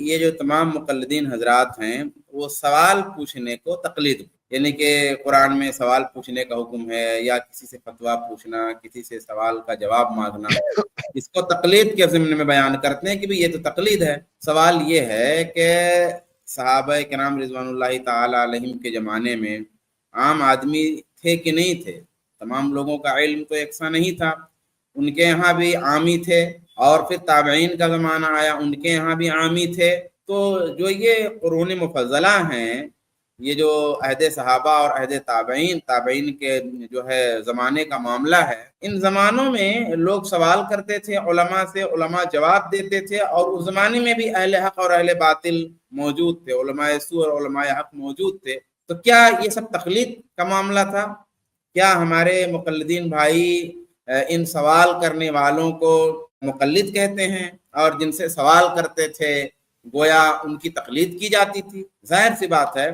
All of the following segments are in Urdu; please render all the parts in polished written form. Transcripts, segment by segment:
یہ جو تمام مقلدین حضرات ہیں وہ سوال پوچھنے کو تقلید، یعنی کہ قرآن میں سوال پوچھنے کا حکم ہے یا کسی سے فتویٰ پوچھنا، کسی سے سوال کا جواب مانگنا، اس کو تقلید کے ضمن میں بیان کرتے ہیں کہ یہ تو تقلید ہے۔ سوال یہ ہے کہ صحابہ کرام رضوان اللہ تعالی علیہم کے زمانے میں عام آدمی تھے کہ نہیں تھے؟ تمام لوگوں کا علم تو یکساں نہیں تھا، ان کے یہاں بھی عامی تھے، اور پھر تابعین کا زمانہ آیا، ان کے یہاں بھی عامی تھے۔ تو جو یہ قرون مفضلہ ہیں، یہ جو عہد صحابہ اور عہد تابعین کے جو ہے زمانے کا معاملہ ہے، ان زمانوں میں لوگ سوال کرتے تھے علماء سے، علماء جواب دیتے تھے، اور اس زمانے میں بھی اہل حق اور اہل باطل موجود تھے، علماء سو اور علماء حق موجود تھے۔ تو کیا یہ سب تقلید کا معاملہ تھا؟ کیا ہمارے مقلدین بھائی ان سوال کرنے والوں کو مقلد کہتے ہیں، اور جن سے سوال کرتے تھے گویا ان کی تقلید کی جاتی تھی؟ ظاہر سی بات ہے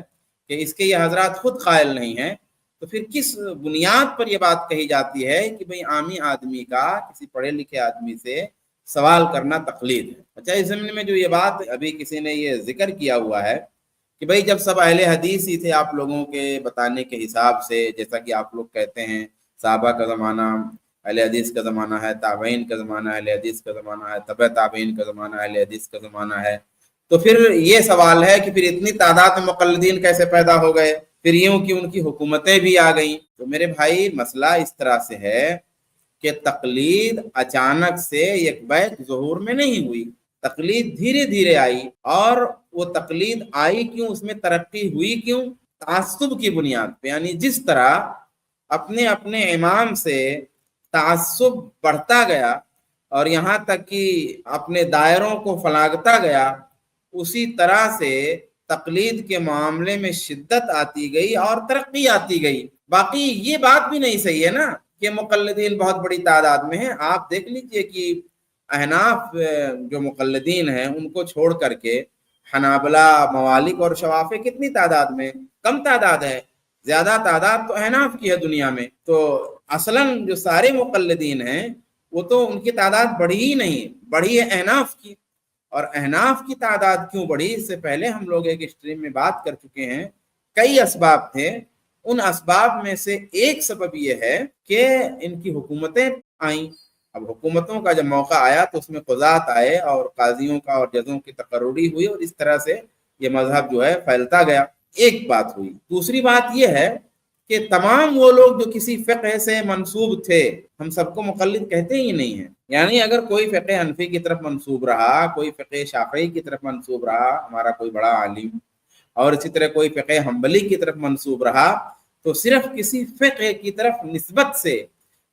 کہ اس کے یہ حضرات خود قائل نہیں ہیں، تو پھر کس بنیاد پر یہ بات کہی جاتی ہے کہ بھئی عامی آدمی کا کسی پڑھے لکھے آدمی سے سوال کرنا تقلید ہے؟ اچھا، اس زمین میں جو یہ بات ابھی کسی نے یہ ذکر کیا ہوا ہے کہ بھئی جب سب اہل حدیث ہی تھے آپ لوگوں کے بتانے کے حساب سے، جیسا کہ آپ لوگ کہتے ہیں صحابہ کا زمانہ اہل حدیث کا زمانہ ہے، تابعین کا زمانہ اہل حدیث کا زمانہ ہے، تبع تابعین کا زمانہ اہل حدیث کا زمانہ ہے، تو پھر یہ سوال ہے کہ پھر اتنی تعداد میں مقلدین کیسے پیدا ہو گئے؟ پھر یوں کہ ان کی حکومتیں بھی آ گئیں۔ تو میرے بھائی مسئلہ اس طرح سے ہے کہ تقلید اچانک سے یک بیک ظہور میں نہیں ہوئی، تقلید دھیرے دھیرے آئی، اور وہ تقلید آئی کیوں، اس میں ترقی ہوئی کیوں؟ تعصب کی بنیاد پہ، یعنی جس طرح اپنے اپنے امام سے تعصب بڑھتا گیا اور یہاں تک کہ اپنے دائروں کو پھلانگتا گیا، اسی طرح سے تقلید کے معاملے میں شدت آتی گئی اور ترقی آتی گئی۔ باقی یہ بات بھی نہیں صحیح ہے نا کہ مقلدین بہت بڑی تعداد میں ہیں۔ آپ دیکھ لیجئے کہ احناف جو مقلدین ہیں ان کو چھوڑ کر کے حنابلہ، موالک اور شوافع کتنی تعداد میں؟ کم تعداد ہے، زیادہ تعداد تو احناف کی ہے دنیا میں۔ تو اصلاً جو سارے مقلدین ہیں وہ تو ان کی تعداد بڑھی ہی نہیں، بڑھی ہے احناف کی۔ اور احناف کی تعداد کیوں بڑھی، اس سے پہلے ہم لوگ ایک اسٹریم میں بات کر چکے ہیں، کئی اسباب تھے۔ ان اسباب میں سے ایک سبب یہ ہے کہ ان کی حکومتیں آئیں۔ اب حکومتوں کا جب موقع آیا تو اس میں قضات آئے اور قاضیوں کا اور ججوں کی تقرری ہوئی، اور اس طرح سے یہ مذہب جو ہے پھیلتا گیا۔ ایک بات ہوئی۔ دوسری بات یہ ہے کہ تمام وہ لوگ جو کسی فقہ سے منسوب تھے، ہم سب کو مقلد کہتے ہی نہیں ہیں، یعنی اگر کوئی فقہ حنفی کی طرف منسوب رہا، کوئی فقہ شافعی کی طرف منسوب رہا ہمارا کوئی بڑا عالم، اور اسی طرح کوئی فقہ حنبلی کی طرف منسوب رہا، تو صرف کسی فقہ کی طرف نسبت سے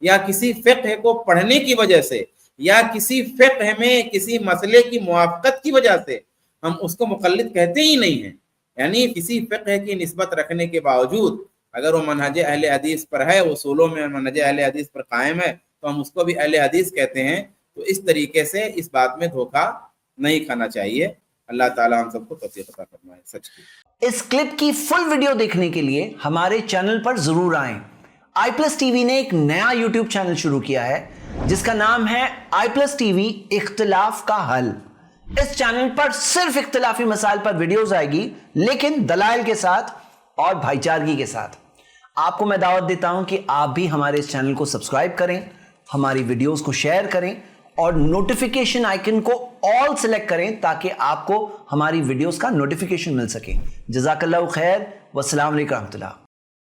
یا کسی فقہ کو پڑھنے کی وجہ سے یا کسی فقہ میں کسی مسئلے کی موافقت کی وجہ سے ہم اس کو مقلد کہتے ہی نہیں ہیں۔ یعنی کسی فقہ کی نسبت رکھنے کے باوجود اگر وہ منہج اہل حدیث پر ہے، اصولوں میں منہج اہل حدیث پر قائم ہے، تو ہم اس کو بھی اہل حدیث کہتے ہیں۔ تو اس طریقے سے اس بات میں دھوکہ نہیں کھانا چاہیے۔ اللہ تعالی ہم سب کو توفیق عطا فرمائے سچ کی۔ اس کلپ کی فل ویڈیو دیکھنے کے لیے ہمارے چینل پر ضرور آئیں۔ آئی پلس ٹی وی نے ایک نیا یوٹیوب چینل شروع کیا ہے جس کا نام ہے آئی پلس ٹی وی اختلاف کا حل۔ اس چینل پر صرف اختلافی مسائل پر ویڈیوز آئے گی، لیکن دلائل کے ساتھ اور بھائی چارگی کے ساتھ۔ آپ کو میں دعوت دیتا ہوں کہ آپ بھی ہمارے اس چینل کو سبسکرائب کریں، ہماری ویڈیوز کو شیئر کریں اور نوٹیفیکیشن آئیکن کو آل سلیکٹ کریں تاکہ آپ کو ہماری ویڈیوز کا نوٹیفیکیشن مل سکے۔ جزاک اللہ خیر، والسلام علیکم ورحمۃ اللہ۔